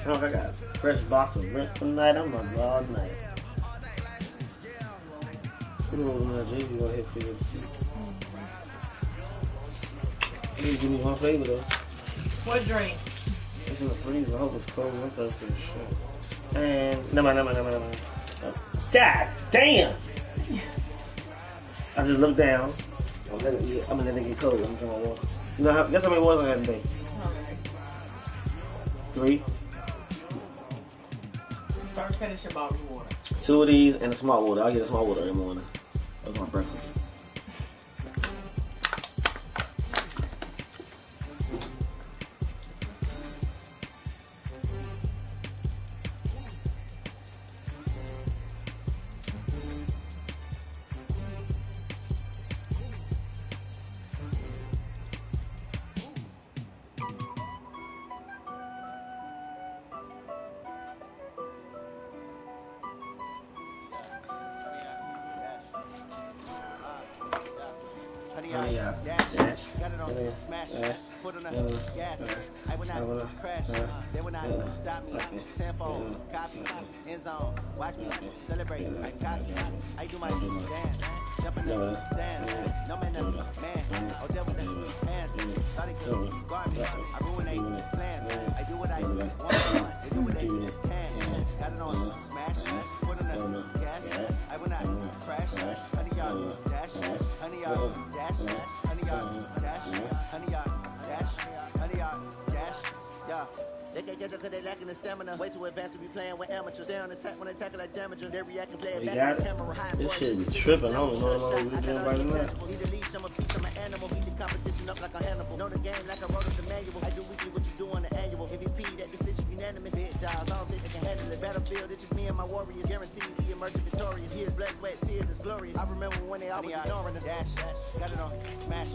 Look, I got a fresh box of rinse tonight. I'm gonna go all night. Put it over my J. We go ahead and figure it. You give me one flavor though. What drink? It's in the freezer. I hope it's cold. I'm thirsty as shit. And never mind. Oh. God damn! I just looked down. I'm gonna let it get cold. I'm drinking water. You know guess how many waters I had today? 3. Start finishing bottled water. 2 of these and a small water. I'll get a small water every morning. That's my breakfast. Watch me celebrate like cocky. I do my dance, jumping up, dance. No man, man. Oh, devil, hands. Thought it could guard me. I ruin they plans. I do what I want. They do what they can. Got it on smash. Put on the gas. I will not crash. Honey, y'all dash. Honey, y'all dash. Honey, y'all dash. Honey, y'all dash. Honey, y'all dash. Yeah. They can't catch up because they lacking the stamina. Way too advanced to be playing with amateurs. They on attack when they tackle like damagers. They react and play it back on camera. This shit be tripping. I don't know what we're doing right now. Need a leash, I'm a beast, I'm an animal. Beat the competition up like a Hannibal. Know the game like I wrote up the manual. I do weekly what you do on the annual. MVP, that decision unanimous. Hit dials, I don't think they can handle it. Battlefield, it's just me and my warriors. Guaranteed we emerge victorious. Years, blood, sweat, tears, it's glorious. I remember when they always ignoring us. Dash, got it on, smash,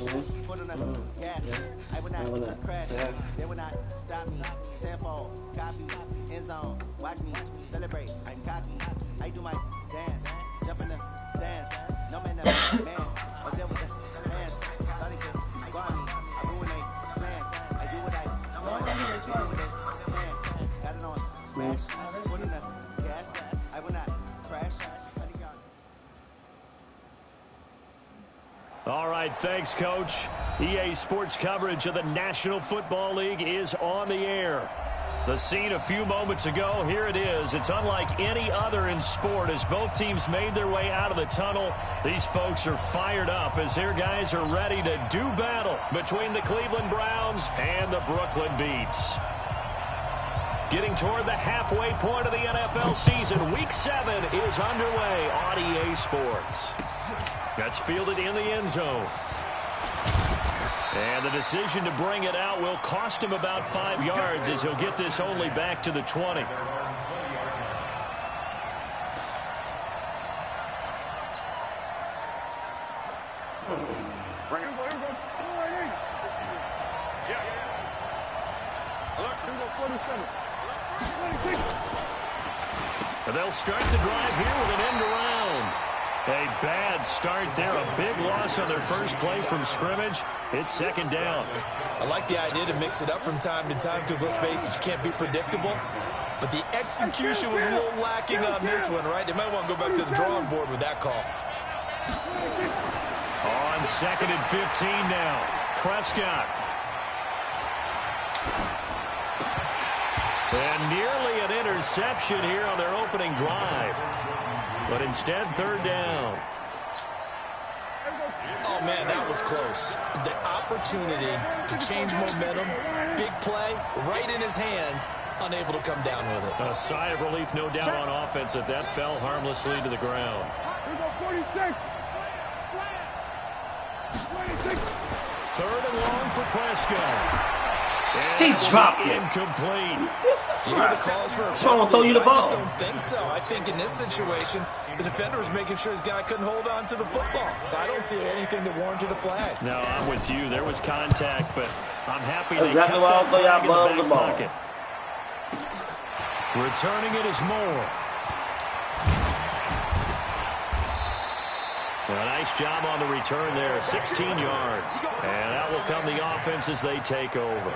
foot on the gas. I will not crash. They will not stop me. Tenfold. End zone, watch me celebrate. I'm cocky. I do my dance, jump in the stands. No man, man. Oh, there was the fans. Thought he could guard me. I ruin they plans. I do what I want. I do what they can. Got it on smash. Put in the gas. I will not crash. All right, thanks, Coach. EA Sports coverage of the National Football League is on the air. The scene a few moments ago, here it is. It's unlike any other in sport as both teams made their way out of the tunnel. These folks are fired up as their guys are ready to do battle between the Cleveland Browns and the Brooklyn Beats. Getting toward the halfway point of the NFL season, Week 7 is underway on EA Sports. That's fielded in the end zone. And the decision to bring it out will cost him about 5 yards as he'll get this only back to the 20. They'll start the drive here with an end around. A bad start there. A big loss on their first play from scrimmage. It's second down. I like the idea to mix it up from time to time because, let's face it, you can't be predictable. But the execution was a little lacking on this one, right? They might want to go back to the drawing board with that call. On second and 15 now. Prescott. And nearly an interception here on their opening drive. But instead, third down. Oh, man, that was close. The opportunity to change momentum, big play, right in his hands, unable to come down with it. A sigh of relief, no doubt, on offense that fell harmlessly to the ground. Third and long for Prescott. He dropped it. Incomplete. You hear the calls for a to throw you the ball. I just don't think so. I think in this situation, the defender was making sure his guy couldn't hold on to the football. So I don't see anything that warranted a flag. No, I'm with you. There was contact, but I'm happy they exactly kept that flag in the back ball. pocket. Returning it is Moore. A nice job on the return there, 16 yards. And out will come the offense as they take over.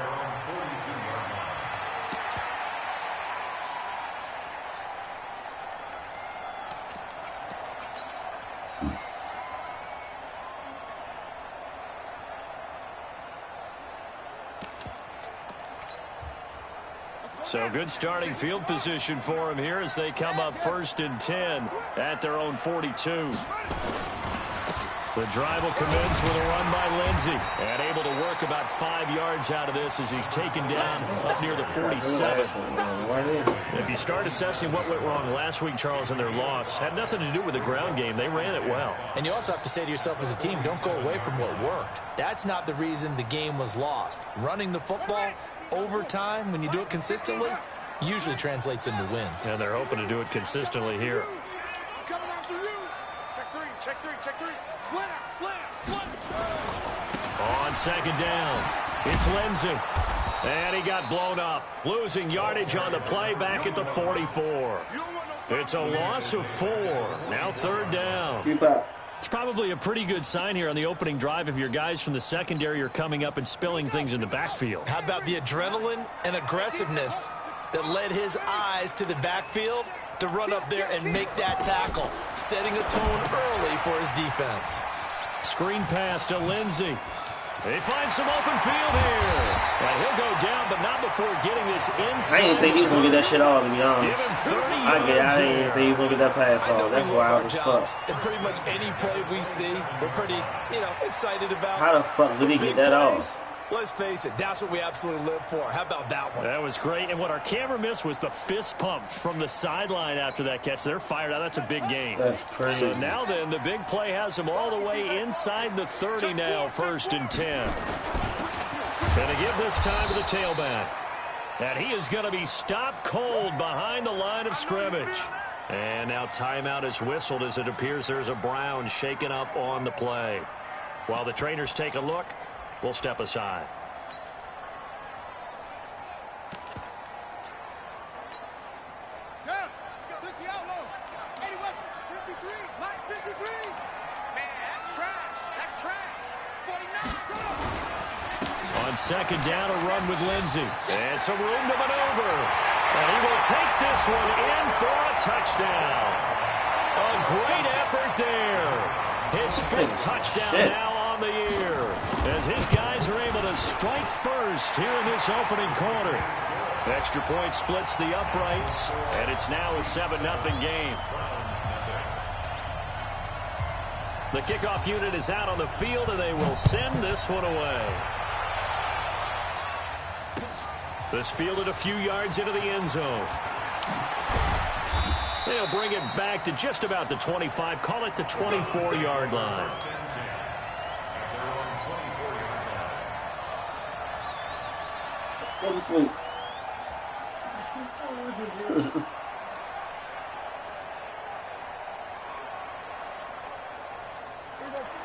So good starting field position for him here as they come up 1st and 10 at their own 42. The drive will commence with a run by Lindsey. And able to work about 5 yards out of this as he's taken down up near the 47. If you start assessing what went wrong last week, Charles, in their loss, had nothing to do with the ground game. They ran it well. And you also have to say to yourself as a team, don't go away from what worked. That's not the reason the game was lost. Running the football over time, when you do it consistently, usually translates into wins. And they're hoping to do it consistently here. Coming after you. Check three, check three, check three. Slam, slam, slam. On 2nd down, it's Lindsey. And he got blown up, losing yardage on the play back at the 44. It's a loss of 4. Now 3rd down. Keep up. It's probably a pretty good sign here on the opening drive if your guys from the secondary are coming up and spilling things in the backfield. How about the adrenaline and aggressiveness that led his eyes to the backfield to run up there and make that tackle, setting a tone early for his defense. Screen pass to Lindsey. He finds some open field here. And he'll go down, but not before getting this inside. I didn't think he was going to get that shit off, to be honest. Give him 30 I didn't think he was going to get that pass off. That's wild as fuck. And pretty much any play we see, we're pretty, excited about. How the fuck did he get that off? Let's face it, that's what we absolutely live for. How about that one? That was great. And what our camera missed was the fist pump from the sideline after that catch. They're fired out. That's a big game. That's crazy. So now then, the big play has them all the way inside the 30 now, 1st and 10. Going to give this time to the tailback. And he is going to be stopped cold behind the line of scrimmage. And now timeout is whistled as it appears there's a Brown shaken up on the play. While the trainers take a look, we'll step aside. Yeah, 60 out low. 81, 53, line 53. Man, that's trash. That's trash. 49. On 2nd down, a run with Lindsey. And some room to maneuver. And he will take this one in for a touchdown. A great effort there. His 5th touchdown now on the year, as his guys are able to strike first here in this opening quarter. Extra point splits the uprights, and it's now a 7-0 game. The kickoff unit is out on the field, and they will send this one away. This fielded a few yards into the end zone. They'll bring it back to just about the 25, call it the 24-yard line. Go to sleep.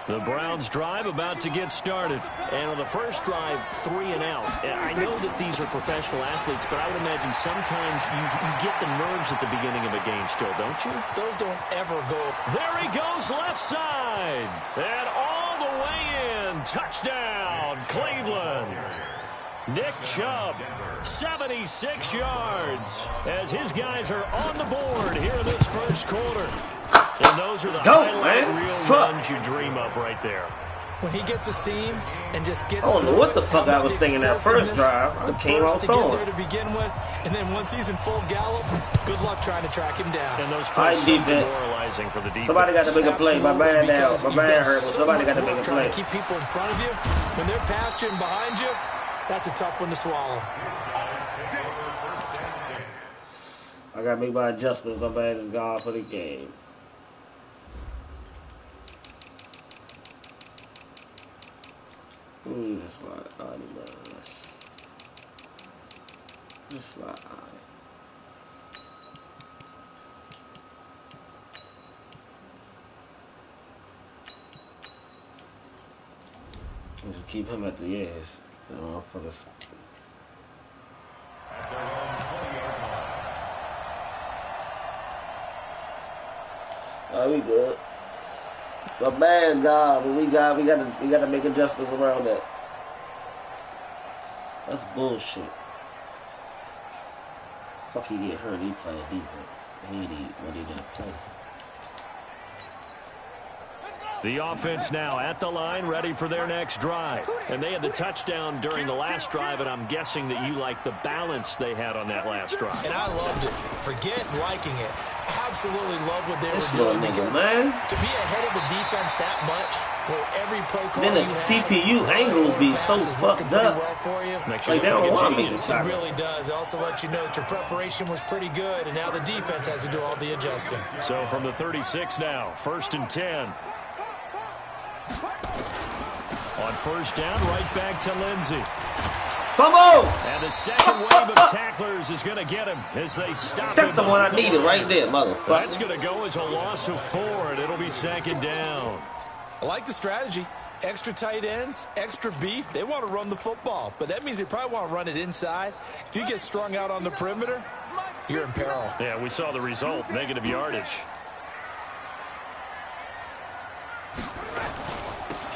The Browns drive about to get started. And on the first drive, 3 and out. I know that these are professional athletes, but I would imagine sometimes you get the nerves at the beginning of a game still, don't you? Those don't ever go. There he goes left side. And all the way in. Touchdown, Cleveland. Nick Chubb, 76 yards, as his guys are on the board here in this first quarter. And those are the highlight reel runs you dream of right there. When he gets a seam and just gets I don't know what the fuck I was thinking that first drive. I came off throwing. To begin with, and then once he's in full gallop, good luck trying to track him down. And those plays are demoralizing for the defense. Somebody got to make a play. My band down. My band hurt, but somebody got to make a play. Trying to keep people in front of you. When they're past you and behind you, that's a tough one to swallow. I got to make my adjustments. My band is gone for the game. Ooh, just like Audi, man. Just like Audi. Just keep him at the edge. You know, for this. Alright, we good. The bad God, but we got to make adjustments around that. That's bullshit. Fuck, he get hurt. He playing defense. He when he didn't play. The offense now at the line, ready for their next drive. And they had the touchdown during the last drive, and I'm guessing that you like the balance they had on that last drive. And I loved it. Forget liking it. Absolutely love what they This were doing, little nigga, because man. to be ahead of the defense that much, where every play call Then the you have, CPU angles be so passes working fucked pretty up. well for you. Makes you Like, they look don't like a want me to genius. It tackle. really does. It also lets you know that your preparation was pretty good, and now the defense has to do all the adjusting. So from the 36 now, 1st and 10. On first down, right back to Lindsey. Come on! And the second wave of tacklers is going to get him as they stop That's him. the one I needed right there, That's motherfucker. going to go as a loss of 4, and it'll be 2nd down. I like the strategy. Extra tight ends, extra beef. They want to run the football, but that means they probably want to run it inside. If you get strung out on the perimeter, you're in peril. Yeah, we saw the result, negative yardage.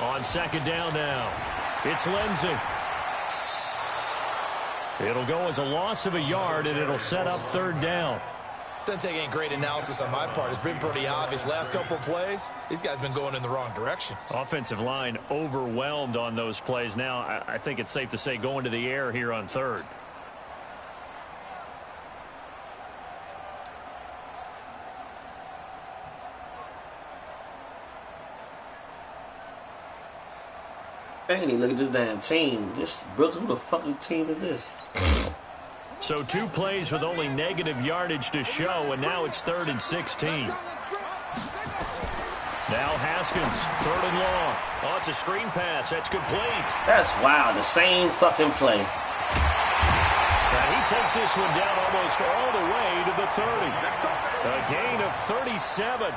On 2nd down now, it's Lindsey. It'll go as a loss of a yard, and it'll set up 3rd down. Doesn't take any great analysis on my part. It's been pretty obvious. Last couple of plays, these guys been going in the wrong direction. Offensive line overwhelmed on those plays. Now, I think it's safe to say going to the air here on 3rd. I ain't even look at this damn team. This Brooklyn, who the fucking team is this? So 2 plays with only negative yardage to show, and now it's 3rd and 16. Now Haskins, 3rd and long. Oh, it's a screen pass. That's complete. That's wild. The same fucking play. And he takes this one down almost all the way to the 30. A gain of 37.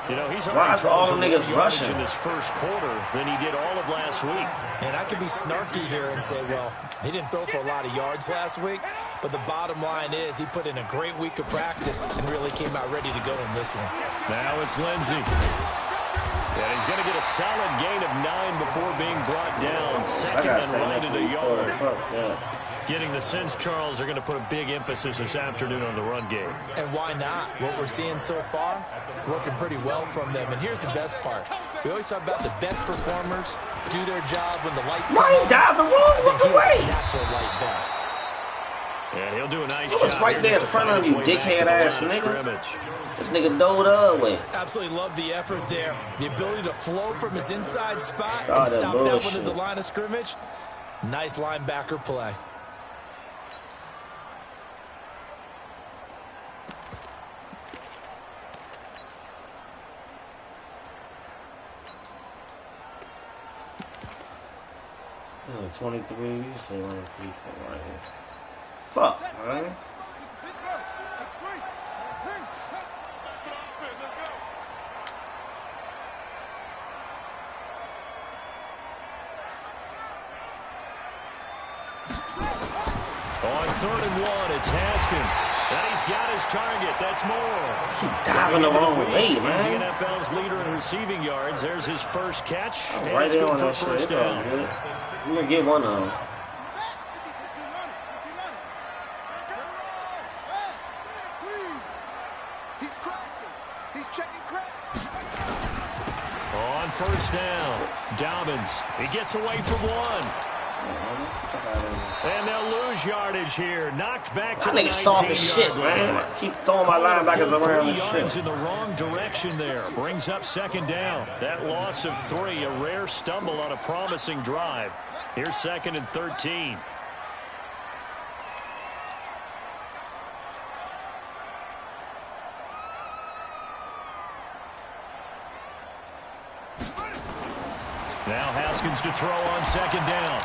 You know, he's Why is all them more niggas yardage rushing? in this first quarter than he did all of last week. And I could be snarky here and say, well, he didn't throw for a lot of yards last week, but the bottom line is he put in a great week of practice and really came out ready to go in this one. Now it's Lindsey. And he's going to get a solid gain of 9 before being brought down. I 2nd gotta and stay right next in to the you. yard. Fuck that. Getting the sense, Charles, are going to put a big emphasis this afternoon on the run game. And why not? What we're seeing so far, it's working pretty well from them. And here's the best part. We always talk about the best performers do their job when the lights come Why he on. dive the I wrong think he way? was natural light best. And he'll do a nice It was job right here there in just to front find of his you, way back to dickhead the ass line of nigga. scrimmage. This nigga dove the other way. Absolutely love the effort there. The ability to flow from his inside spot Start and that stop that one bullshit. at the line of scrimmage. Nice linebacker play. Oh, 23, we still running 3 right here. Fuck, man. On 3rd and 1, it's Haskins. And he's got his target. That's more. Keep diving the wrong way, He's the man. NFL's leader in receiving yards. There's his first catch. I'm And right it's there good on for a that shit. first It's all down. good. I'm gonna get one of them. He's crashing. He's checking crash. On first down, Dobbins. He gets away from one. And they'll lose yardage here. Knocked back to That the nigga soft as 19-yard shit, line. man. I keep throwing my linebackers around and 3 yards shit. in the wrong direction there. Brings up 2nd down. That loss of 3, a rare stumble on a promising drive. Here's 2nd and 13. Now Haskins to throw on 2nd down.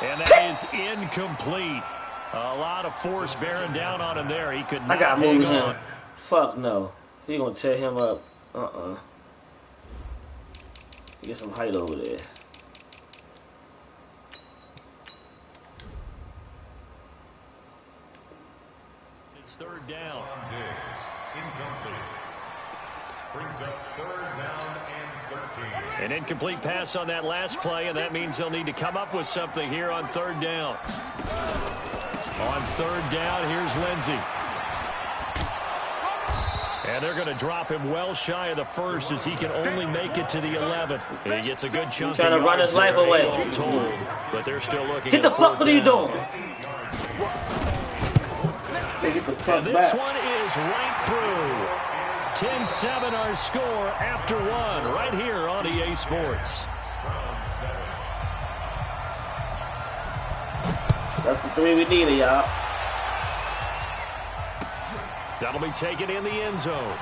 And that is incomplete. A lot of force bearing down on him there. He could not I gotta hang move him. on. Fuck no. He gonna tear him up. Get some height over there. It's 3rd down. Incomplete. Brings up 3rd down and 13. An incomplete pass on that last play, and that means they'll need to come up with something here on 3rd down. On 3rd down, here's Lindsey. And they're going to drop him well shy of the first as he can only make it to the 11th. He gets a good chunk. Trying to run his life away. All told, but they're still looking. Get the fuck! What are you doing? Get the fuck and this one is right through. 10-7 our score after one right here on EA Sports. That's the 3 we needed, y'all. That'll be taken in the end zone.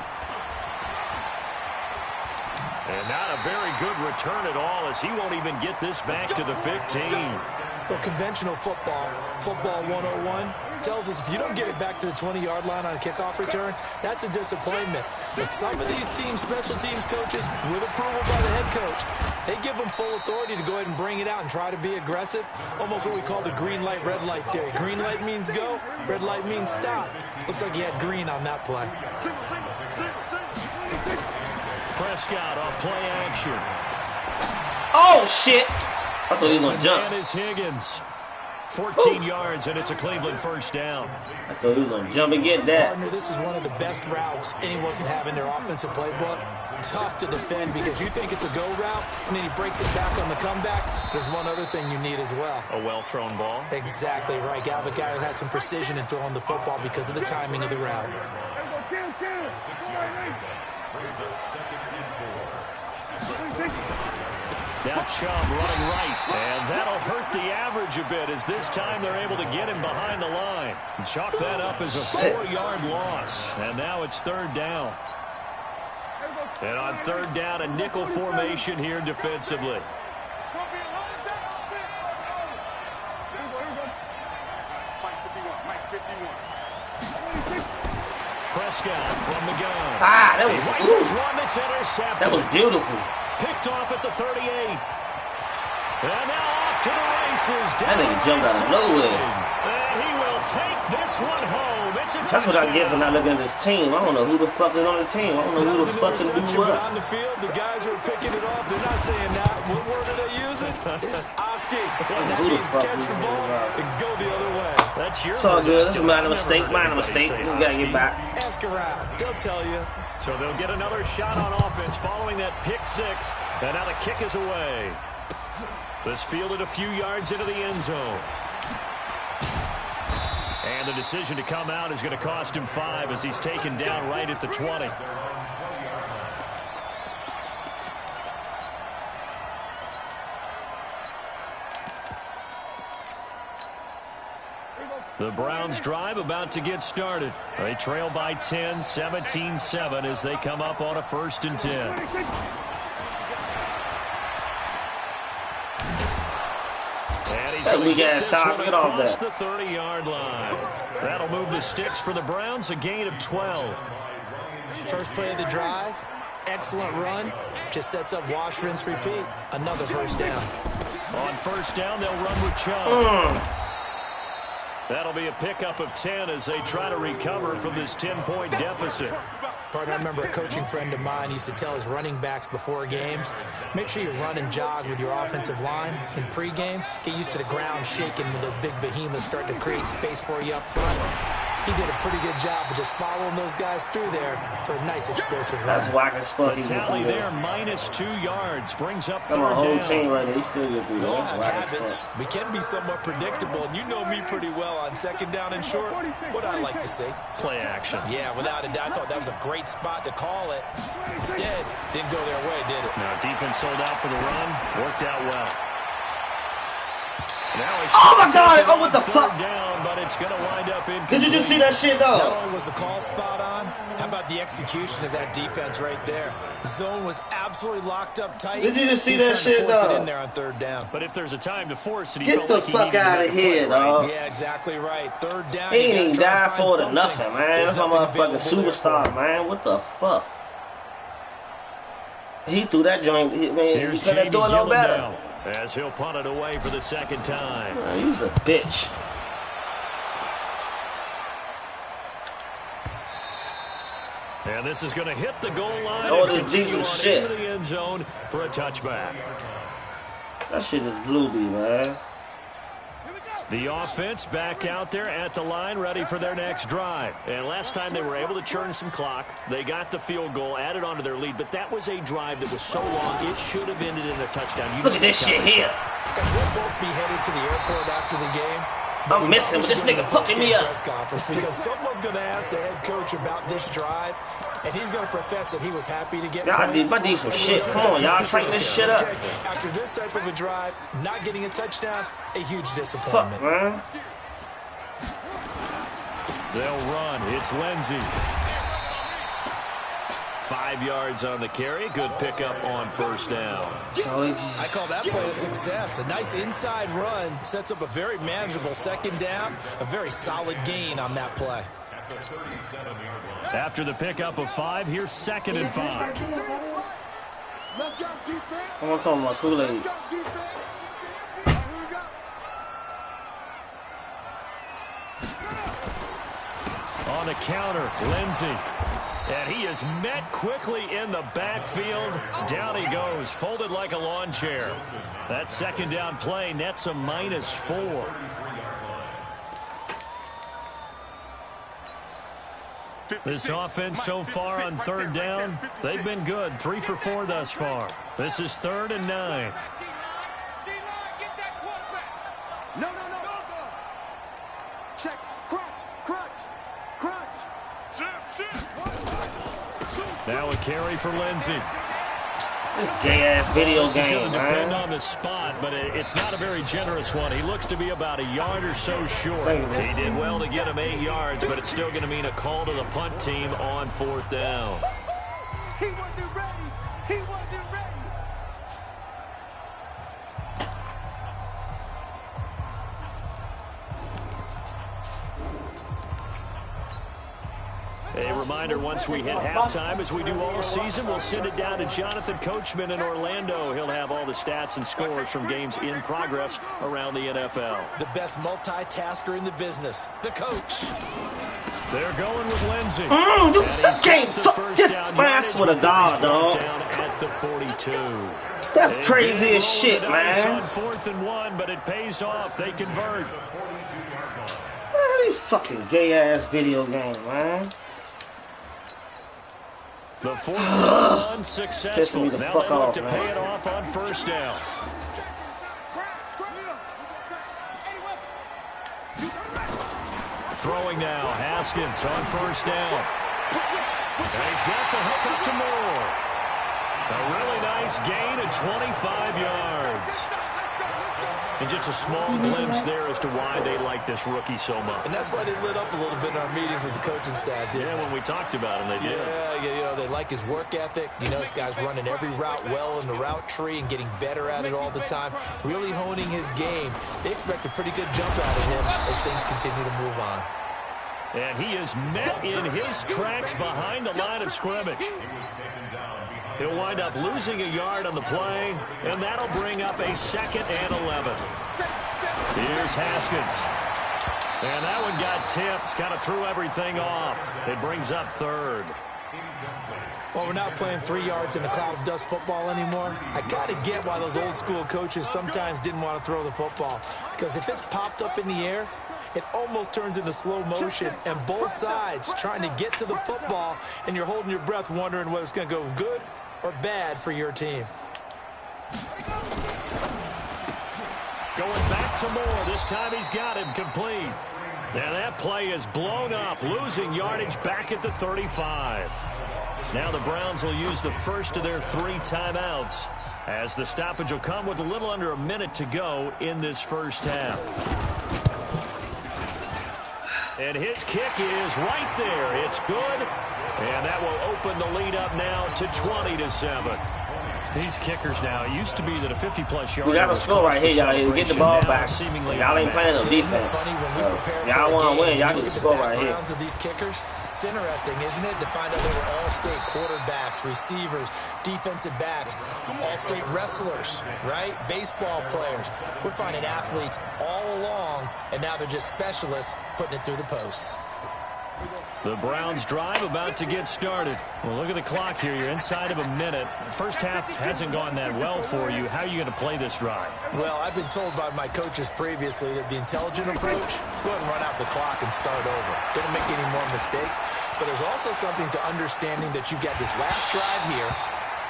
And not a very good return at all as he won't even get this back to the 15. Well, conventional football 101, tells us if you don't get it back to the 20-yard line on a kickoff return, that's a disappointment. But some of these teams, special teams coaches, with approval by the head coach, they give them full authority to go ahead and bring it out and try to be aggressive. Almost what we call the green light, red light theory. Green light means go, red light means stop. Looks like he had green on that play. Prescott on play action. Oh, shit. I thought he was going to jump. And is Higgins. 14 yards, and it's a Cleveland first down. I thought he was going to jump and get that. Partner, this is one of the best routes anyone can have in their offensive playbook. Tough to defend because you think it's a go route, and then he breaks it back on the comeback. There's one other thing you need as well. A well-thrown ball. Exactly right. Gal, the guy who has some precision in throwing the football because of the timing of the route. Now Chubb running right, and that'll hurt the average a bit as this time they're able to get him behind the line. Chalk that up as a 4-yard loss, and now it's third down. And on third down, a nickel formation here defensively. Prescott from the gun. Ah, that was one that's intercepted. That was beautiful. Picked off at the 38. And now off to the races. That nigga jumped out of nowhere. And he will take this one home. It's a touchdown. That's what I get for not looking at this team. I don't know who the fuck is on the team. I don't know who the fuck can do what. On the field, the guys who are picking it off, they're not saying that. What word are they using? It's Oski. And that means catch the ball and go the other way. That's your. It's all good. It's a minor mistake. Minor mistake. Just gotta get back. Ask around. They'll tell you. So they'll get another shot on offense following that pick six. And now the kick is away. This fielded a few yards into the end zone. And the decision to come out is going to cost him 5 as he's taken down right at the 20. The Browns drive about to get started. They trail by 10, 17-7 as they come up on a 1st and 10. And he's going to get this one across the 30-yard line. That'll move the sticks for the Browns, a gain of 12. First play of the drive, excellent run. Just sets up wash, rinse, repeat. Another first down. On first down, they'll run with Chubb. That'll be a pickup of 10 as they try to recover from this 10-point deficit. Partner, I remember a coaching friend of mine used to tell his running backs before games, make sure you run and jog with your offensive line in pregame. Get used to the ground shaking when those big behemoths start to create space for you up front. He did a pretty good job of just following those guys through there for a nice explosive run. That's whack as fuck. The tally there, minus 2 yards, brings up third down. Come on, whole team right there. He still get through. We all have habits. We can be somewhat predictable, and you know me pretty well on second down and short. What I like to see. Play action. Yeah, without a doubt. I thought that was a great spot to call it. Instead, didn't go their way, did it? Now, defense sold out for the run. Worked out well. Oh my God! Oh, what the fuck? Down, but it's going to wind up in. Did you just see that shit, though? Not only was the call spot on, how about the execution of that defense right there? The zone was absolutely locked up tight. Did you just see that shit, though? though? It in there on third down. But if there's a time to force it, he get felt the like he fuck out of here, dog. Yeah, exactly right. Third down. He ain't died for it or nothing, man. That's my motherfucking superstar, man. What the fuck? He threw that joint. Man, he couldn't do it no better. Now, as he'll punt it away for the second time. Man, he was a bitch. And this is going to hit the goal line. Oh, and this Jesus shit. Into the end zone for a touchback. That shit is Bluebee, man. The offense back out there at the line, ready for their next drive. And last time they were able to churn some clock. They got the field goal, added on to their lead, but that was a drive that was so long, it should have ended in a touchdown. Look at this shit here. And we'll both be headed to the airport after the game. I'm missing, but this nigga fucking me up. Because someone's going to ask the head coach about this drive, and he's going to profess that he was happy to get points. I did some shit. Come on, y'all. Tighten this shit up. Okay. After this type of a drive, not getting a touchdown, a huge disappointment. Fuck, man. They'll run. It's Lindsey. 5 yards on the carry. Good pickup on first down. I call that play a success. A nice inside run sets up a very manageable second down. A very solid gain on that play. After the pickup of 5, here's 2nd and 5. Let's go defense. I'm talking about Kool-Aid. Let's go defense. All right, here we go. On the counter, Lindsey. And he is met quickly in the backfield. Down he goes, folded like a lawn chair. That second down play nets a -4. This offense so far on third down, they've been good. 3 for 4 thus far. This is 3rd and 9. No. Check. Crunch. Now a carry for Lindsey. This gay-ass video This is game, going to depend man. on the spot, but it's not a very generous one. He looks to be about a yard or so short. Thank you, He did well to get him 8 yards, but it's still going to mean a call to the punt team on 4th down. He wasn't ready. A reminder, once we hit halftime, as we do all season, we'll send it down to Jonathan Coachman in Orlando. He'll have all the stats and scores from games in progress around the NFL. The best multitasker in the business, the coach. They're going with Lindsey. This game, this pass with a dog, dog. Down at the 42. That's crazy as shit, man. On 4th and 1, but it pays off. They convert. These fucking gay-ass video game, man. The 4th and 1 successful. Pissing me the Now fuck they look off, to man. pay it off on 1st down. Throwing now, Haskins on 1st down. And he's got the hook up to Moore. A really nice gain of 25 yards. And just a small glimpse there as to why they like this rookie so much. And that's why they lit up a little bit in our meetings with the coaching staff, didn't Yeah, they? when we talked about him, they did. Yeah, they like his work ethic. This guy's running every route well in the route tree and getting better at it all the time, really honing his game. They expect a pretty good jump out of him as things continue to move on. And he is met in his tracks behind the line of scrimmage. He'll wind up losing a yard on the play, and that'll bring up a 2nd and 11. Here's Haskins. And that one got tipped, kind of threw everything off. It brings up 3rd. Well, we're not playing 3 yards in a cloud of dust football anymore. I got to get why those old school coaches sometimes didn't want to throw the football. Because if it's popped up in the air, it almost turns into slow motion, and both sides trying to get to the football, and you're holding your breath wondering whether it's going to go good or bad for your team. Going back to Moore. This time he's got him complete. And that play is blown up, losing yardage back at the 35. Now the Browns will use the first of their 3 timeouts, as the stoppage will come with a little under a minute to go in this first half. And his kick is right there. It's good. And that will open the lead up now to 20-7. These kickers now, it used to be that a 50-plus yard. We got to score right here, y'all. Get the ball back. Y'all ain't playing no defense. So, y'all want to win. Y'all need to score right here. Of these kickers, it's interesting, isn't it, to find out they were all-state quarterbacks, receivers, defensive backs, all-state wrestlers, right? Baseball players. We're finding athletes all along, and now they're just specialists putting it through the posts. The Browns drive about to get started. Well, look at the clock here. You're inside of a minute. The first half hasn't gone that well for you. How are you going to play this drive? Well, I've been told by my coaches previously that the intelligent approach, go ahead and run out the clock and start over. Don't make any more mistakes. But there's also something to understanding that you got this last drive here.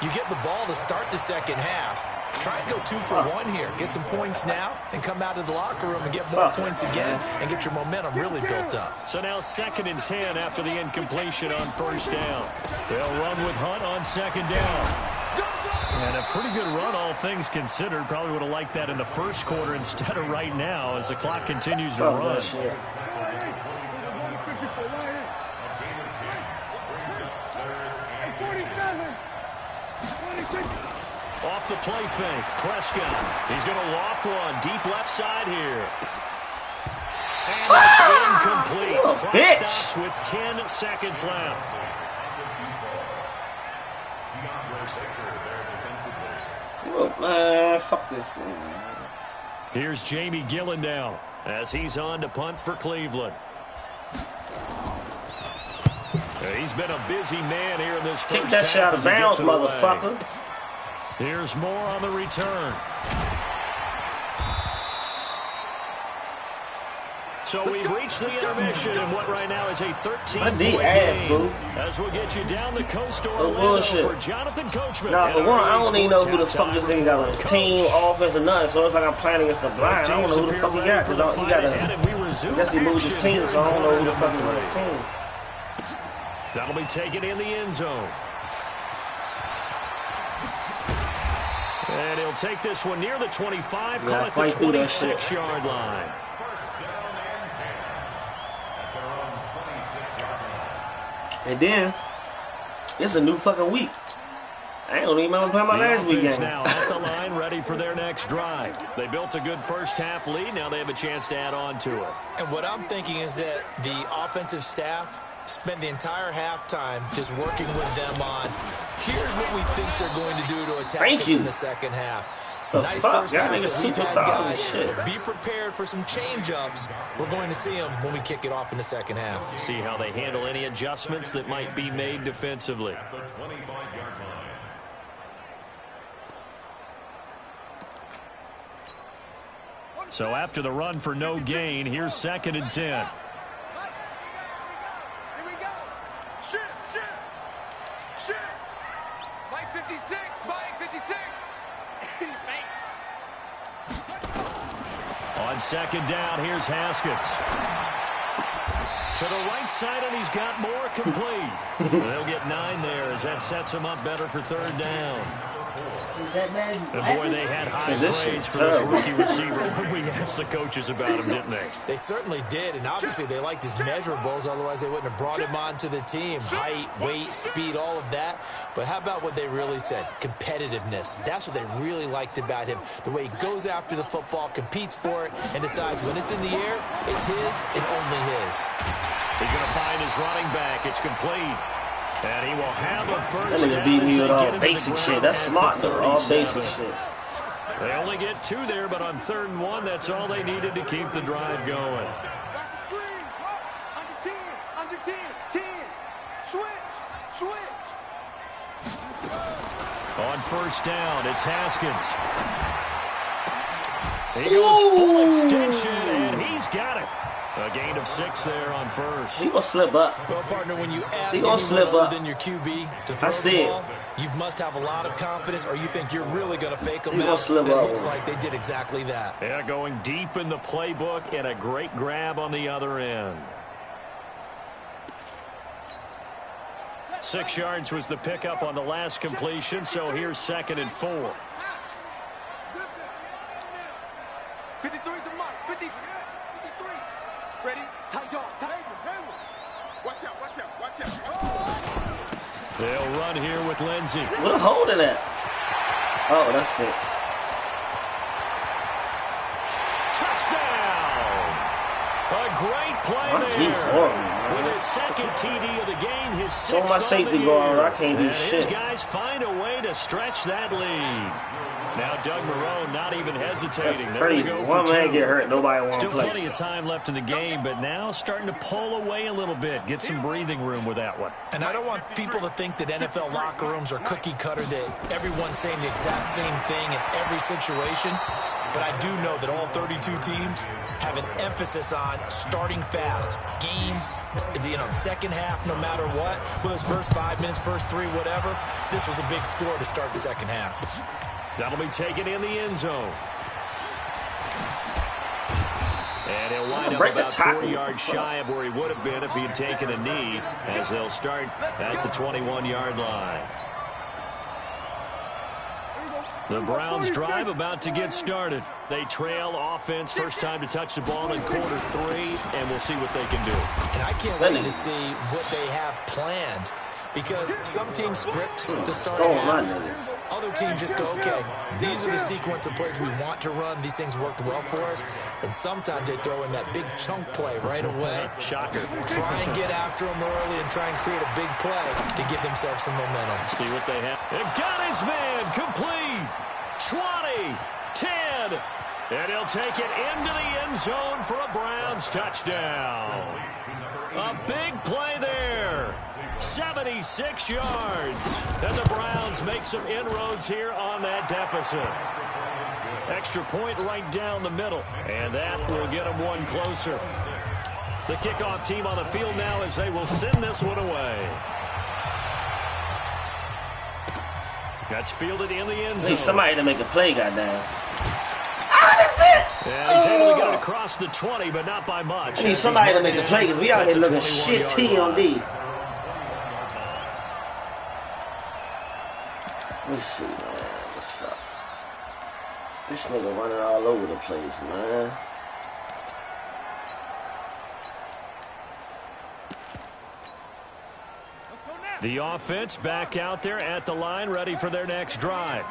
You get the ball to start the second half. Try and go 2 for 1 here. Get some points now and come out of the locker room and get more points again and get your momentum really built up. So now 2nd and 10 after the incompletion on first down. They'll run with Hunt on 2nd down. And a pretty good run, all things considered. Probably would have liked that in the first quarter instead of right now as the clock continues to run. Off the play fake, Prescott. He's going to loft one deep left side here. And it's incomplete. Clock stops with 10 seconds left. Man, fuck this. Here's Jamie Gillen now as he's on to punt for Cleveland. He's been a busy man here in this first half. Kick that shit out of bounds, motherfucker. Here's more on the return. So we've reached the intermission in what right now is a 13-point game. As we'll get you down the coast to Orlando for Jonathan Coachman. Nah, for one, I don't even know who the fuck this nigga got on his team, offense, or nothing. So it's like I'm playing against the blind. I don't know who the fuck he got. Because he got a, I guess he moved his team, so I don't know who the fuck is on his team. That'll be taken in the end zone. And he'll take this one near the 25, call it the 26-yard line. And then, it's a new fucking week. I don't even remember playing my last weekend. Now off the line, ready for their next drive. They built a good first-half lead. Now they have a chance to add on to it. And what I'm thinking is that the offensive staff spend the entire halftime just working with them on, here's what we think they're going to do to attack us in the second half. Nice first half. Be prepared for some change-ups. We're going to see them when we kick it off in the second half. See how they handle any adjustments that might be made defensively. So after the run for no gain, here's 2nd and 10. Mike 56, Mike 56. On 2nd down, here's Haskins. To the right side, and he's got more complete. They'll get 9 there as that sets him up better for 3rd down. And boy, they had high praise for this rookie receiver when we asked the coaches about him, didn't they? They certainly did, and obviously they liked his measurables, otherwise they wouldn't have brought him onto the team. Height, weight, speed, all of that. But how about what they really said? Competitiveness. That's what they really liked about him. The way he goes after the football, competes for it, and decides when it's in the air, it's his and only his. He's going to find his running back. It's complete. And he will have a first down. That nigga beat me with all basic shit. That's smart, though. All basic shit. They only get 2 there, but on 3rd and 1, that's all they needed to keep the drive going. Under 10. Switch. On 1st down, it's Haskins. He goes full extension, and he's got it. A gain of 6 there on 1st. He gonna slip up. Well, partner, when you ask anyone other than your QB to throw the ball, you must have a lot of confidence, or you think you're really going to fake them out. And it looks like they did exactly that. Yeah, going deep in the playbook and a great grab on the other end. 6 yards was the pickup on the last completion, so here's 2nd and 4. 53 to Mike. 53. Ready? Tight dog. Watch out. They'll run here with Lindsey. What a hold in that? Oh, that's 6. Touchdown! A great play He's there. horrible, With his second TD of the game, his so sixth my on safety the go out, year. I can't do And shit. his guys find a way to stretch that lead. Now Doug Marrone not even hesitating. That's They're crazy. gonna go One for man two. get hurt, nobody want to Still play. plenty of time left in the game, but now starting to pull away a little bit. Get some breathing room with that one. And I don't want people to think that NFL locker rooms are cookie cutter, that everyone's saying the exact same thing in every situation. But I do know that all 32 teams have an emphasis on starting fast. Game, second half, no matter what. Whether it's first 5 minutes, first 3, whatever. This was a big score to start the second half. That'll be taken in the end zone. And he'll wind up about 4 yards shy of where he would have been if he had taken a knee, as they'll start at the 21-yard line. The Browns drive about to get started. They trail offense, first time to touch the ball in quarter 3, and we'll see what they can do. And I can't wait to see what they have planned, because some teams script to start a half. Other teams just go, okay, these are the sequence of plays we want to run. These things worked well for us. And sometimes they throw in that big chunk play right away. Shocker. Try and get after them early and try and create a big play to give themselves some momentum. See what they have. They've got his man complete. 20, 10, and he'll take it into the end zone for a Browns touchdown. A big play there. 76 yards. And the Browns make some inroads here on that deficit. Extra point right down the middle. And that will get them one closer. The kickoff team on the field now as they will send this one away. That's fielded in the end zone. Need somebody to make a play, goddamn. That's it! And he's able to get it across the 20, but not by much. Need somebody to make a play, because we out here looking shit T on D. Let me see, man. What the fuck? This nigga running all over the place, man. The offense back out there at the line, ready for their next drive.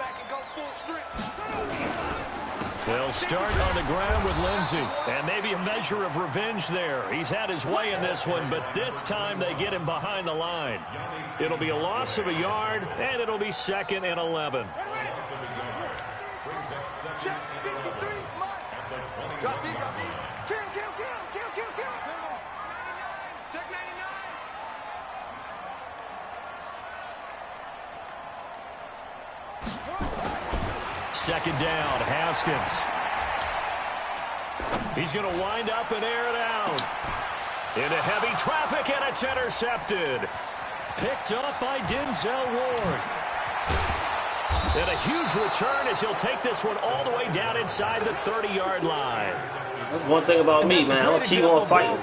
They'll start on the ground with Lindsey. And maybe a measure of revenge there. He's had his way in this one, but this time they get him behind the line. It'll be a loss of a yard, and it'll be 2nd and 11. Check 53, drop deep, kill. Check 99. Second down, Haskins. He's going to wind up and air it out. Into heavy traffic, and it's intercepted. Picked up by Denzel Ward. And a huge return as he'll take this one all the way down inside the 30-yard line. That's one thing about me, man. I'm gonna keep on fighting.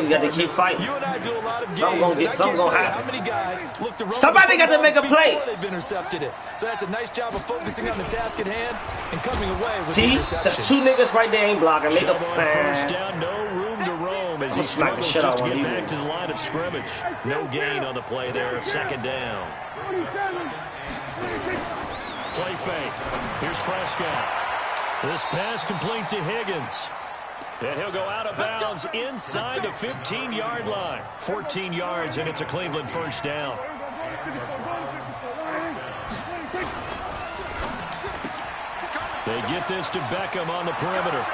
You got to keep fighting. You and I do a lot of games. Something gonna happen. How many guys look to run Somebody got to make a play. They've intercepted it. So that's a nice job of focusing on the task at hand and coming away with the See, interception. there's two niggas right there ain't blocking. Make a First down, no room to roam as he smack the struggles shit just out to of get one of back to these. the line of scrimmage. No gain on the play there. 2nd down. Play fake. Here's Prescott. This pass complete to Higgins. And he'll go out of bounds inside the 15-yard line. 14 yards, and it's a Cleveland first down. They get this to Beckham on the perimeter.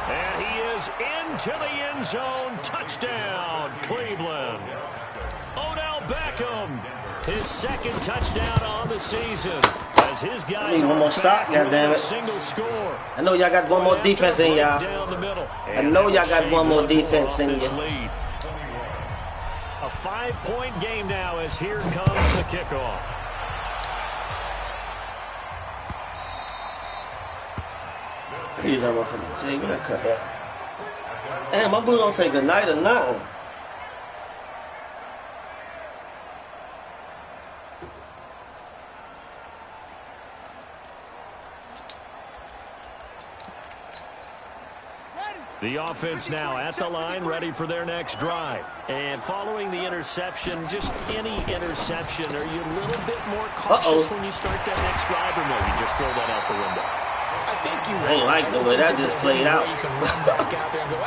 And he is into the end zone. Touchdown, Cleveland. Odell Beckham, his 2nd touchdown on the season. As his guys need one more stop, goddammit. Single score. I know y'all got one more defense in y'all. Down the middle. I know y'all got one more defense in you. A 5-point game now as here comes the kickoff. You know, motherfucker. Jay, we done cut that. Damn, my boo don't say goodnight or nothing. The offense now at the line, ready for their next drive. And following the interception, just any interception, are you a little bit more cautious when you start that next drive, or no, you just throw that out the window? I think you I ain't like the way that just played out. You can run back out there and go,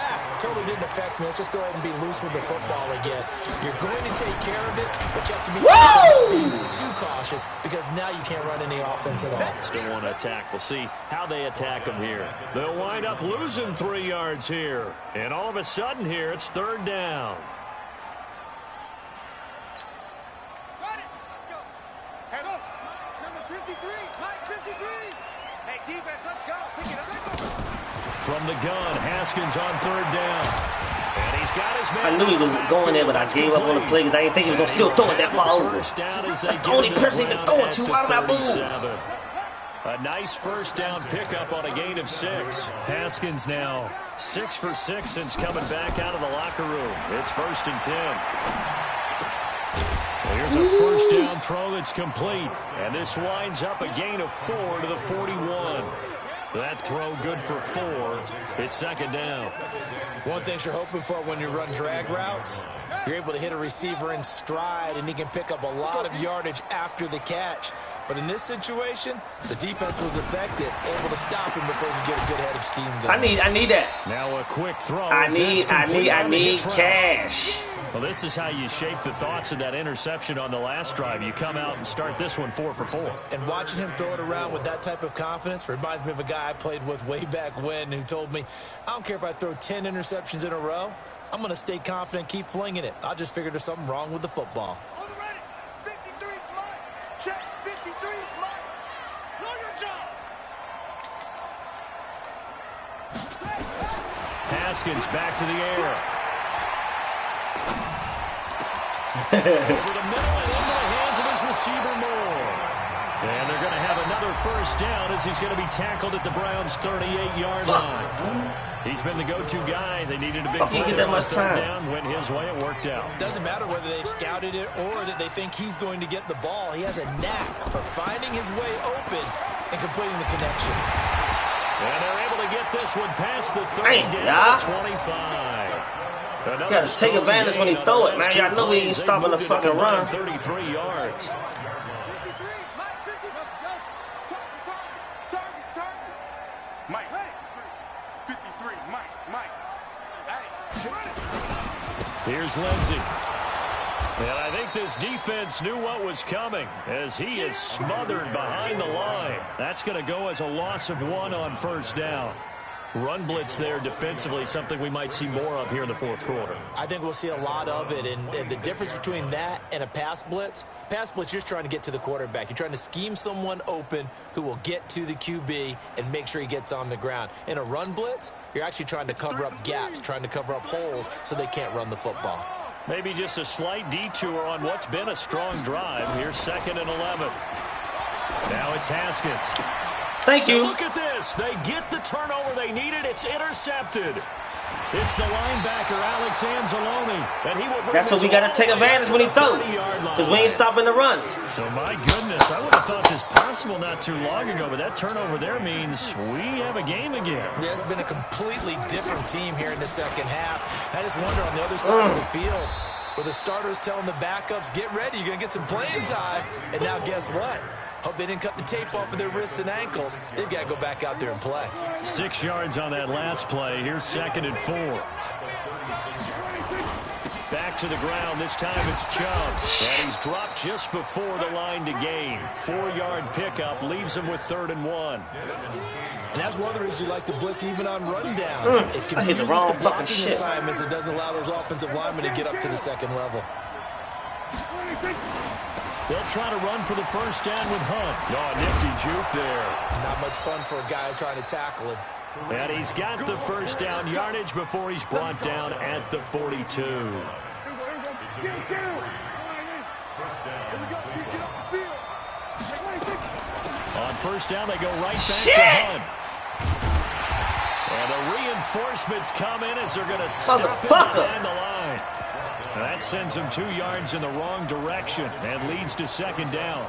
totally didn't affect me. Let's just go ahead and be loose with the football again. You're going to take care of it, but you have to be careful, being too cautious, because now you can't run any offense at all. Still want to attack. We'll see how they attack them here. They'll wind up losing 3 yards here. And all of a sudden here, it's 3rd down. Got it. Let's go. Head up. Number 53. Mike 53. Hey, defense, let's go. Pick it up. From the gun, Haskins on 3rd down. And he's got his man. I knew he was going there, but I gave up on the play because I didn't think he was going to still throw it that far over. That's the only person he can throw it to out of that move. A nice first down pickup on a gain of 6. Haskins now 6 for 6 since coming back out of the locker room. It's 1st and 10. Well, here's a first down throw that's complete. And this winds up a gain of 4 to the 41. That throw good for 4. It's 2nd down. One thing you're hoping for when you run drag routes, you're able to hit a receiver in stride, and he can pick up a lot of yardage after the catch. But in this situation, the defense was effective, able to stop him before he could get a good head of steam going. I need that. Now a quick throw. I need cash. Well, this is how you shape the thoughts of that interception on the last drive. You come out and start this one 4 for 4. And watching him throw it around with that type of confidence reminds me of a guy I played with way back when who told me, I don't care if I throw 10 interceptions in a row. I'm going to stay confident, keep flinging it. I just figured there's something wrong with the football. On the ready. 53 is mine. Check. 53 is mine. Know your job. Haskins back to the air. Over the middle and into the hands of his receiver Moore. And they're going to have another first down as he's going to be tackled at the Browns' 38-yard line. He's been the go-to guy. They needed a big play on the third down. Went his way. It worked out. Doesn't matter whether they've scouted it or that they think he's going to get the ball. He has a knack for finding his way open and completing the connection. And they're able to get this one past the 30 down to 25. You got to take advantage when he throw it, man. Y'all know he ain't stopping the fucking run. 33 yards. 53. Mike 50. Target. Mike. Hey. 53. Mike. Hey. Here's Lindsey. And I think this defense knew what was coming as he is smothered behind the line. That's going to go as a loss of 1 on first down. Run blitz there defensively, something we might see more of here in the 4th quarter. I think we'll see a lot of it, and the difference between that and a pass blitz, you're just trying to get to the quarterback. You're trying to scheme someone open who will get to the QB and make sure he gets on the ground. In a run blitz, you're actually trying to cover up gaps, trying to cover up holes so they can't run the football. Maybe just a slight detour on what's been a strong drive. Here's 2nd and 11. Now it's Haskins. Thank you. Now look at this. They get the turnover they needed. It's intercepted. It's the linebacker, Alex Anzalone. And he will bring That's what we got to take advantage when he throws. Because we ain't stopping the run. So, my goodness, I would have thought this possible not too long ago. But that turnover there means we have a game again. Yeah, it's been a completely different team here in the second half. I just wonder on the other side of the field, where the starters telling the backups, get ready, you're going to get some playing time. And now guess what? Hope they didn't cut the tape off of their wrists and ankles. They've got to go back out there and play. 6 yards on that last play. Here's 2nd and 4. Back to the ground. This time it's Chubb. And he's dropped just before the line to gain. 4-yard pickup leaves him with 3rd and 1. And that's one of the reasons you like to blitz even on rundowns. It confuses the blocking assignments. It doesn't allow those offensive linemen to get up to the second level. They'll try to run for the first down with Hunt. Oh, nifty juke there. Not much fun for a guy trying to tackle him. And he's got the first down yardage before he's brought down at the 42. On first down, they go right back to Hunt. And the reinforcements come in as they're going to step in behind the line. That sends him 2 yards in the wrong direction and leads to 2nd down.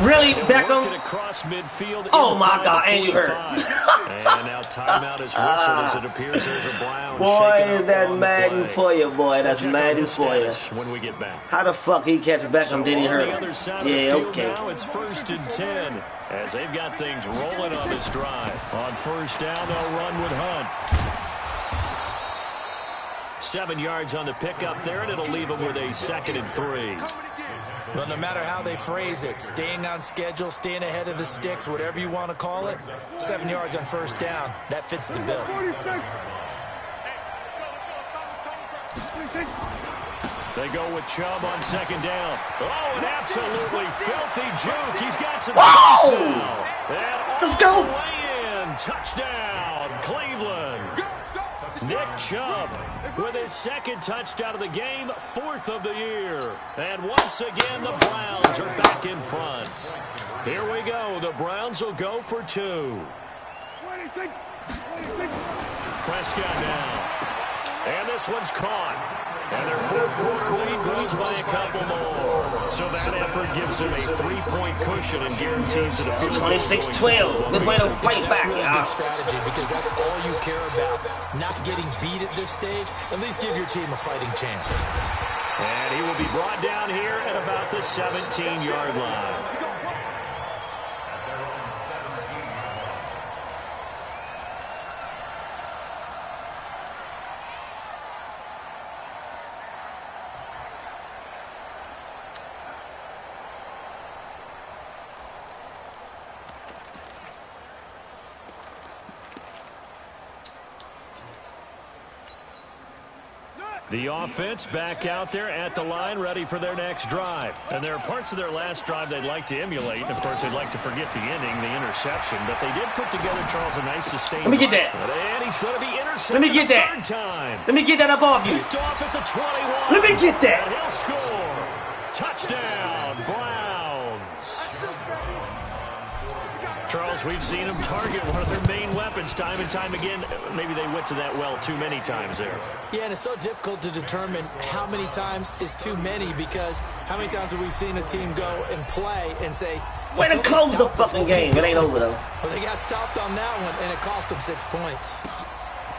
Really, Beckham? Across midfield. Oh my God, and you hurt. And now timeout is whistled as it appears there's a Brown. Boy, is that Madden for you, boy. That's Madden for you. When we get back. How the fuck he catch Beckham? Did he hurt? Yeah, okay. Now it's 1st and 10 as they've got things rolling on this drive. On 1st down, they'll run with Hunt. 7 yards on the pickup there, and it'll leave them with a 2nd and 3. Well, no matter how they phrase it, staying on schedule, staying ahead of the sticks, whatever you want to call it, 7 yards on 1st down, that fits the bill. They go with Chubb on 2nd down. Oh, an absolutely filthy juke. He's got some space now. Let's go. Way in. Touchdown, Cleveland. Nick Chubb with his 2nd touchdown of the game, 4th of the year. And once again, the Browns are back in front. Here we go. The Browns will go for 2. Prescott now. And this one's caught. And their 4th quarter lead grows by a couple more. So that effort gives them a 3-point cushion and guarantees it a 26-12. Good way to fight back. That's really good strategy because that's all you care about. Not getting beat at this stage. At least give your team a fighting chance. And he will be brought down here at about the 17-yard line. The offense back out there at the line, ready for their next drive. And there are parts of their last drive they'd like to emulate. And, of course, they'd like to forget the ending, the interception. But they did put together, Charles, a nice sustained. Let me get that. And he's going to be intercepted. Let me get that. 3rd time. Let me get that up off you. Picked off at the 21. Let me get that. And he'll score. Touchdown, Browns. Charles, we've seen them target one of their main weapons time and time again. Maybe they went to that well too many times there. Yeah, and it's so difficult to determine how many times is too many because how many times have we seen a team go and play and say, way to close the fucking game. It ain't over, though. Well, they got stopped on that one, and it cost them 6 points.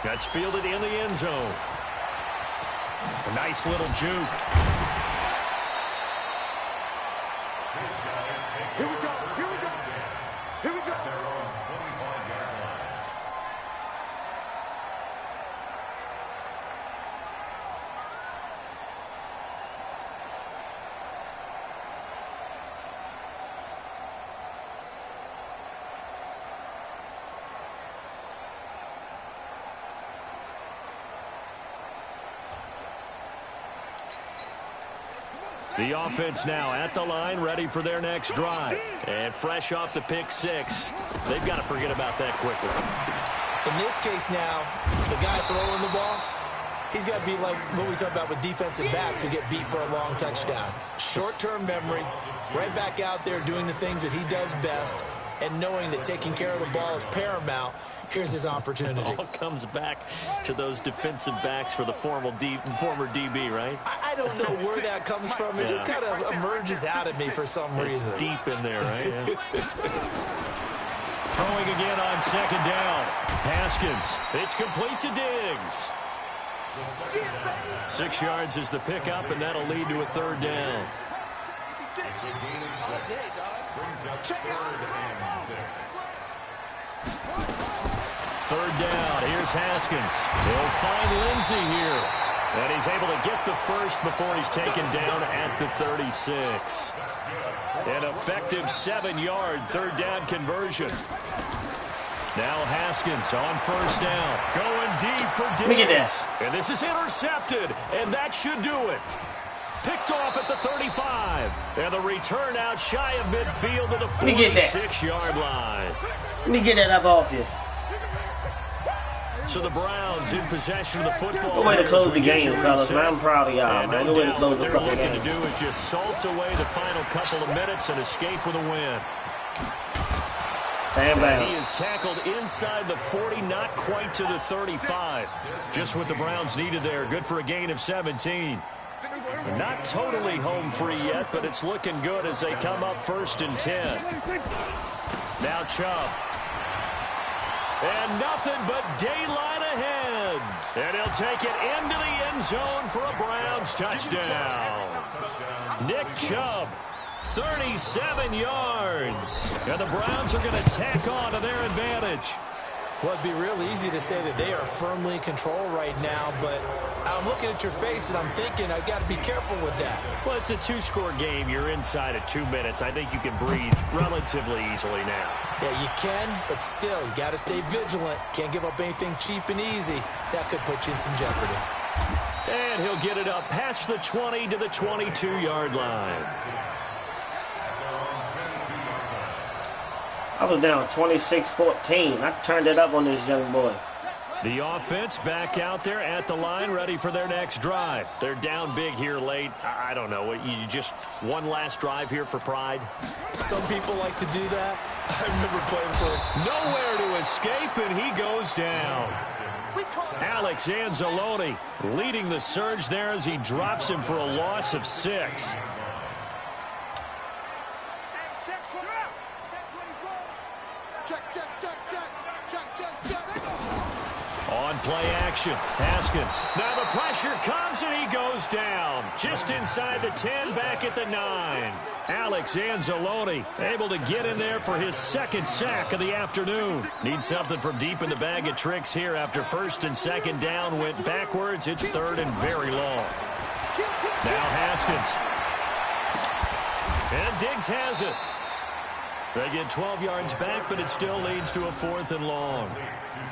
That's fielded in the end zone. A nice little juke. Here we go. Here we go. Here we go. The offense now at the line, ready for their next drive. And fresh off the pick 6. They've got to forget about that quickly. In this case now, the guy throwing the ball, he's got to be like what we talk about with defensive backs who get beat for a long touchdown. Short-term memory, right back out there doing the things that he does best, and knowing that taking care of the ball is paramount. Here's his opportunity. It all comes back to those defensive backs for the former DB, right? I don't know where that comes from. It just kind of emerges out of me for some reason. It's deep in there, right? Yeah. Throwing again on 2nd down. Haskins. It's complete to Diggs. 6 yards is the pickup, and that'll lead to a 3rd down. It's a gain of 6. Brings up 3rd and 6. 3rd down. Here's Haskins. He'll find Lindsey here. And he's able to get the first before he's taken down at the 36. An effective 7-yard 3rd down conversion. Now Haskins on 1st down. Going deep for Diggs. Let me get this. And this is intercepted. And that should do it. Picked off at the 35. And the return out shy of midfield to the 46-yard line. Let me get that up off you. So the Browns in possession of the football. Good way to close the game, fellas, man. I'm proud of y'all, man. Good way to close the fucking game. What they're looking to do is just salt away the final couple of minutes and escape with a win. Stand back. He is tackled inside the 40, not quite to the 35. Just what the Browns needed there. Good for a gain of 17. So not totally home free yet, but it's looking good as they come up 1st and 10. Now Chubb. And nothing but daylight ahead. And he'll take it into the end zone for a Browns touchdown. Nick Chubb, 37 yards. And the Browns are going to tack on to their advantage. Well, it'd be real easy to say that they are firmly in control right now, but I'm looking at your face and I'm thinking I've got to be careful with that. Well, it's a 2-score game. You're inside of 2 minutes. I think you can breathe relatively easily now. Yeah, you can, but still, you got to stay vigilant. Can't give up anything cheap and easy. That could put you in some jeopardy. And he'll get it up past the 20 to the 22-yard line. I was down 26-14. I turned it up on this young boy. The offense back out there at the line, ready for their next drive. They're down big here late. I don't know. You just one last drive here for pride? Some people like to do that. I remember playing for nowhere to escape, and he goes down. Alex Anzalone leading the surge there as he drops him for a loss of 6. On play action, Haskins. Now the pressure comes and he goes down. Just inside the 10, back at the 9. Alex Anzalone able to get in there for his 2nd sack of the afternoon. Needs something from deep in the bag of tricks here after 1st and 2nd down went backwards. It's 3rd and very long. Now Haskins. And Diggs has it. They get 12 yards back, but it still leads to a 4th and long.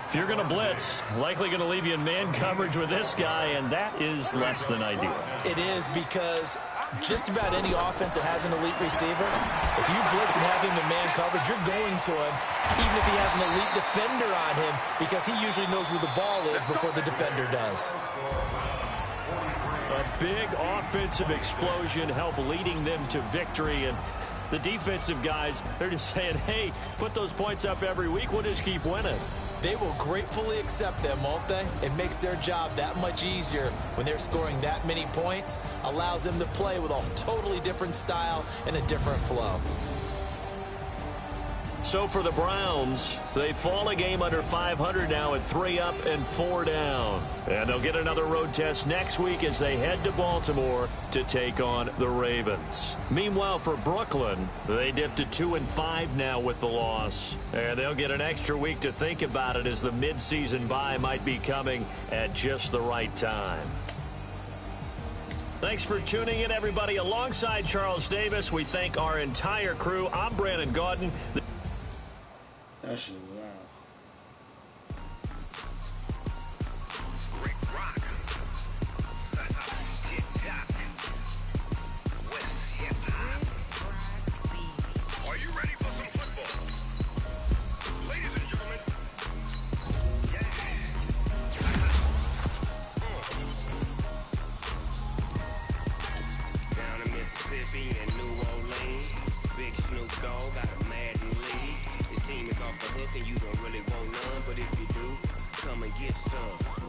If you're going to blitz, likely going to leave you in man coverage with this guy, and that is less than ideal. It is, because just about any offense that has an elite receiver, if you blitz and have him in man coverage, you're going to him, even if he has an elite defender on him, because he usually knows where the ball is before the defender does. A big offensive explosion help leading them to victory, and the defensive guys, they're just saying, hey, put those points up every week, we'll just keep winning. They will gratefully accept them, won't they? It makes their job that much easier when they're scoring that many points, allows them to play with a totally different style and a different flow. So for the Browns, they fall a game under 500 now at 3 up and 4 down. And they'll get another road test next week as they head to Baltimore to take on the Ravens. Meanwhile, for Brooklyn, they dipped to 2-5 now with the loss. And they'll get an extra week to think about it as the midseason bye might be coming at just the right time. Thanks for tuning in, everybody. Alongside Charles Davis, we thank our entire crew. I'm Brandon Gaudin. That shit was loud. Are you ready for some football? Ladies and gentlemen, down in Mississippi and New Orleans, Big Snoop Dogg got a Madden league. His team is off the hook and you don't really want none, but if you do, come and get some.